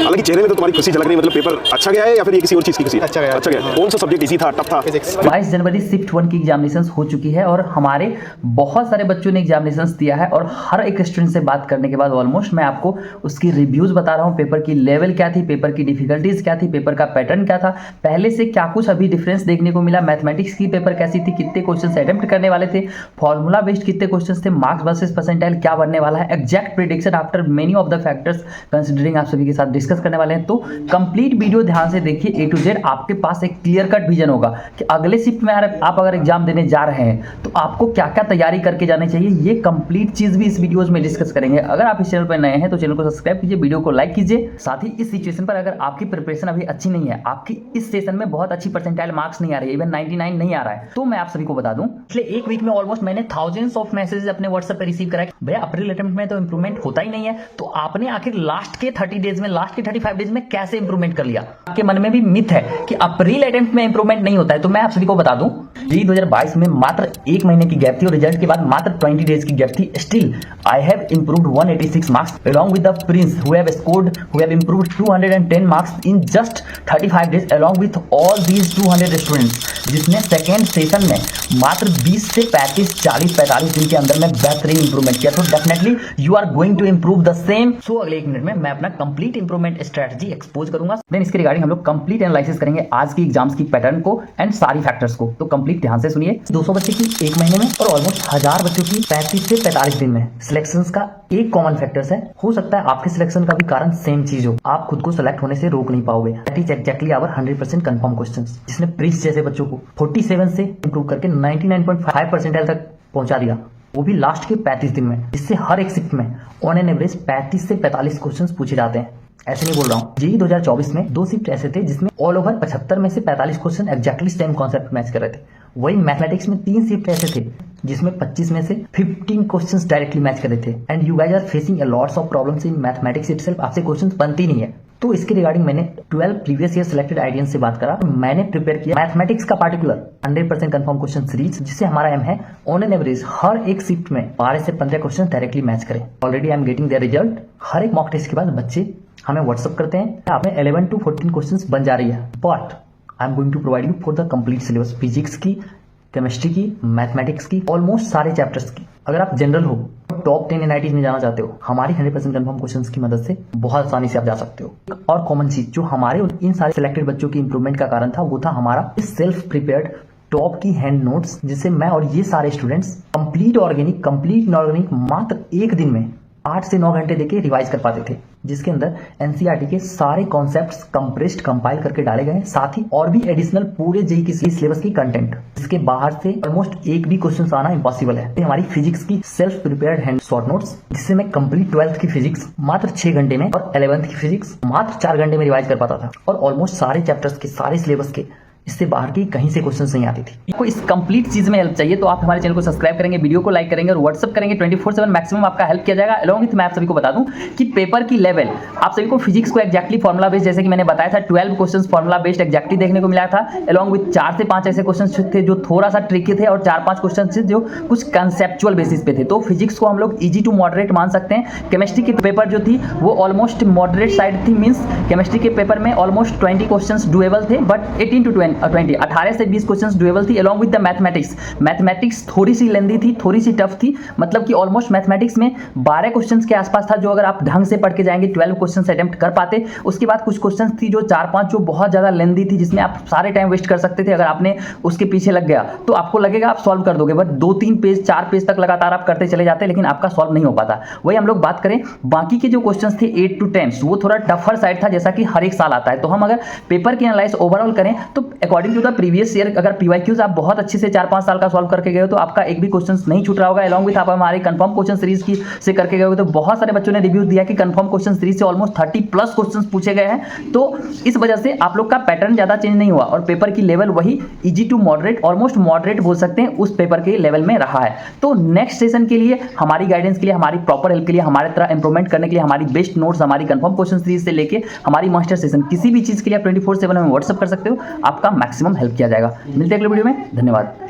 हालांकि चेहरे में तो तुम्हारी खुशी झलक रही है, मतलब पेपर अच्छा गया है या फिर ये किसी और चीज़ की खुशी? अच्छा गया। अच्छा गया। कौन सा सब्जेक्ट इजी था, टफ था? 22 जनवरी शिफ्ट 1 की एग्जामिनेशन हो चुकी है और हमारे बहुत सारे बच्चों ने एग्जामिनेशन दिया है और हर एक स्टूडेंट से बात करने के बाद ऑलमोस्ट मैं आपको उसकी रिव्यूज़ बता रहा हूँ। पेपर की लेवल क्या थी, पेपर की डिफिकल्टीज क्या थी, पेपर का पैटर्न क्या था, पहले से क्या कुछ अभी डिफरेंस देखने को मिला, मैथमेटिक्स की पेपर कैसी थी, कितने क्वेश्चन अटेम्प्ट करने वाले थे, फॉर्मूला बेस्ड कितने क्वेश्चन थे, मार्क्स वर्सेस परसेंटाइल क्या बनने वाला है, exact prediction after many of the factors considering आप सभी के साथ डिस्कस करने वाले हैं। तो कंप्लीट वीडियो ध्यान से देखिए, ए टू जेड आपके पास एक क्लियर कट विजन होगा कि अगले शिफ्ट में आप अगर एग्जाम देने जा रहे हैं तो आपको क्या क्या तैयारी करके जानी चाहिए। ये कंप्लीट चीज भी इस वीडियोस में डिस्कस करेंगे। अगर आप इस चैनल पर नए हैं तो चैनल को सब्सक्राइब कीजिए, वीडियो को लाइक कीजिए। साथ ही इस सिचुएशन पर अगर आपकी प्रिपरेशन अभी अच्छी नहीं है, आपकी इस सेशन में बहुत अच्छी परसेंटाइल मार्क्स नहीं आ रही है, इवन 99 नहीं आ रहा है, तो मैं आप सभी को बता दूं पिछले एक वीक में ऑलमोस्ट मैंने थाउजेंड्स ऑफ मैसेजेस अपने व्हाट्सएप पे रिसीव करा। भैया अप्रैल अटेम्प्ट में तो इंप्रूवमेंट होता ही नहीं है, तो आपने आखिर लास्ट के 30 डेज में, लास्ट के 35 डेज में कैसे इंप्रूवमेंट कर लिया? आपके मन में भी मिथ है कि अप्रैल अटेम्प्ट में इंप्रूवमेंट नहीं होता है, तो मैं आप सभी को बता दूं जी 2022 में मात्र एक महीने की गैप थी और रिजल्ट के बाद मात्र 20 डेज की गैप थी। Still I have improved 186 marks along with the prince who have improved 210 marks in just 35 days along with all these 200 students, जिसने सेकेंड सेशन में मात्र 20 से 35, 40, 45 दिन के अंदर में बेहतरीन इंप्रूवमेंट किया। तो definitely you are going to improve the same. So अगले एक मिनट में मैं अपना कंप्लीट इंप्रूवमेंट स्ट्रेटजी एक्सपोज करूंगा, देन इसके रिगार्डिंग हम लोग कंप्लीट एनालिसिस करेंगे आज की एग्जाम्स की पैटर्न को एंड सारी फैक्टर्स को। तो कंप्लीट ध्यान से सुनिए। 200 बच्चे की एक महीने में और ऑलमोस्ट 1000 बच्चों की 35 से 45 दिन में सिलेक्शन का एक कॉमन फैक्टर्स है। हो सकता है आपके सिलेक्शन का भी कारण सेम चीज हो, आप खुद को सिलेक्ट होने से रोक नहीं पाओगे। That is exactly our 100% confirm questions, जिसने प्रिंस जैसे बच्चों को 47 से इंप्रूव करके 99.5 परसेंटाइल तक पहुंचा दिया, वो भी लास्ट के 35 दिन में, जिससे हर एक शिफ्ट में ऑन एन एवरेज 35 से 45 क्वेश्चंस पूछे जाते हैं। ऐसे नहीं बोल रहा हूँ। जेईई 2024 में 2 शिफ्ट ऐसे थे जिसमें ऑल ओवर 75 में से 45 question exactly same concept match कर रहे थे। वही मैथमेटिक्स में 3 शिफ्ट ऐसे थे जिसमें 25 में से 15 क्वेश्चंस डायरेक्टली मैच कर रहे थे। And you guys are facing a lots of problems in mathematics itself, आपसे क्वेश्चंस बनती नहीं है। तो इसके रिगार्डिंग मैंने 12 प्रीवियस ईयर सिलेक्टेड आइडियंस से बात करा। मैंने प्रिपेयर किया मैथमेटिक्स का पार्टिकुलर 100% कंफर्म क्वेश्चन सीरीज, जिससे हमारा एम है ऑन एन एवरेज हर एक शिफ्ट में 12 से 15 क्वेश्चन डायरेक्टली मैच करें। Already I am getting the result. हर एक मॉक टेस्ट के बाद बच्चे हमें व्हाट्सअप करते हैं, आपने 11 to 14 क्वेश्चंस बन जा रही है, but I am going to provide you for the complete syllabus, physics की, केमिस्ट्री की, मैथमेटिक्स की, ऑलमोस्ट सारे चैप्टर्स की। अगर आप जनरल हो, टॉप 10 एनआईटीज में जाना चाहते हो, हमारी 100% कंफर्म क्वेश्चंस की मदद से बहुत आसानी से आप जा सकते हो। एक और कॉमन चीज जो हमारे इन सारे सिलेक्टेड बच्चों की इंप्रूवमेंट का कारण था, वो था हमारा सेल्फ प्रिपेयर्ड टॉप की हैंड नोट्स, जिससे मैं और ये सारे स्टूडेंट्स कंप्लीट ऑर्गेनिक मात्र एक दिन में 8 से 9 घंटे देके रिवाइज कर पाते थे, जिसके अंदर एनसीईआरटी के सारे कॉन्सेप्ट्स कंप्रेस्ड कंपाइल करके डाले गए, साथ ही और भी एडिशनल पूरे जेईई की सिलेबस की कंटेंट, जिसके बाहर से ऑलमोस्ट एक भी क्वेश्चन आना इम्पॉसिबल है। तो हमारी फिजिक्स की self prepared hand short notes, जिससे मैं कंप्लीट 12th की फिजिक्स मात्र 6 घंटे में और 11th की फिजिक्स मात्र 4 घंटे में रिवाइज कर पाता था, और ऑलमोस्ट सारे चैप्टर्स के सारे सिलेबस के इससे बाहर की कहीं से क्वेश्चंस नहीं आती थी। आपको इस कंप्लीट चीज में हेल्प चाहिए तो आप हमारे चैनल को सब्सक्राइब करेंगे, वीडियो को लाइक करेंगे और व्हाट्सअप करेंगे। 24/7 मैक्सिमम आपका हेल्प किया जाएगा। अलॉन्ग विथ मैं आप सभी को बता दूं कि पेपर की लेवल आप सभी को फिजिक्स को एक्जैक्टली फॉर्मुला बेस्ड, जैसे कि मैंने बताया था 12 क्वेश्चंस फॉर्मुला बेस्ड एक्जैक्टली देखने को मिला था। अलॉन्ग विथ 4 से 5 ऐसे क्वेश्चन थे जो थोड़ा सा ट्रिकी थे और 4-5 क्वेश्चन थे जो कुछ कंसेप्चुअल बेसिस पे थे। तो फिजिक्स को हम लोग ईजी टू मॉडरेट मान सकते हैं। केमिस्ट्री की पेपर जो थी वो ऑलमोस्ट मॉडरेट साइड थी, मीन्स केमिस्ट्री के पेपर में ऑलमोस्ट 20 क्वेश्चन डुएबल थे, बट 18 to 20 18 से 20 क्वेश्चंस डुएबल थी। अलॉन्ग विद द मैथमेटिक्स थोड़ी सी लेंदी थी, थोड़ी सी टफ थी, मतलब कि ऑलमोस्ट मैथमेटिक्स में 12 क्वेश्चंस के आसपास था, जो अगर आप ढंग से पढ़ के जाएंगे 12 क्वेश्चंस अटेम्प्ट कर पाते। उसके बाद कुछ क्वेश्चंस थी जो 4-5 जो बहुत ज़्यादा लेंदी थी, जिसमें आप सारे टाइम वेस्ट कर सकते थे। अगर आपने उसके पीछे लग गया तो आपको लगेगा आप सॉल्व कर दोगे, बट 2-3 पेज 4 पेज तक लगातार आप करते चले जाते, लेकिन आपका सॉल्व नहीं हो पाता। वही हम लोग बात करें बाकी के जो क्वेश्चंस थे 8 to 10, वो थोड़ा टफर साइड था, जैसा कि हर एक साल आता है। तो हम अगर पेपर की एनालाइज ओवरऑल करें तो according to the previous year, अगर पीवाईक्यूज आप बहुत अच्छे से 4-5 साल का सॉल्व करके गए हो तो आपका एक भी क्वेश्चन नहीं छूट रहा होगा। अलॉन्ग विथ आप हमारी कंफर्म क्वेश्चन सीरीज की से करके गए हो तो बहुत सारे बच्चों ने रिव्यू दिया कि कंफर्म क्वेश्चन सीरीज से ऑलमोस्ट 30+ क्वेश्चन पूछे गए हैं। तो इस वजह से आप लोग का पैटर्न ज्यादा चेंज नहीं हुआ और पेपर की लेवल वही easy to moderate, almost moderate बोल सकते हैं, उस पेपर के लेवल में रहा है। तो नेक्स्ट सेशन के लिए हमारी गाइडेंस के लिए, हमारी प्रॉपर हेल्प के लिए, हमारे तरह इंप्रूवमेंट करने के लिए हमारी बेस्ट नोट्स, हमारी कंफर्म क्वेश्चन सीरीज से लेके हमारी मास्टर सेशन, किसी भी चीज के लिए आप 24/7 में व्हाट्सअप कर सकते हो, आपका मैक्सिमम हेल्प किया जाएगा। मिलते हैं अगले वीडियो में, धन्यवाद।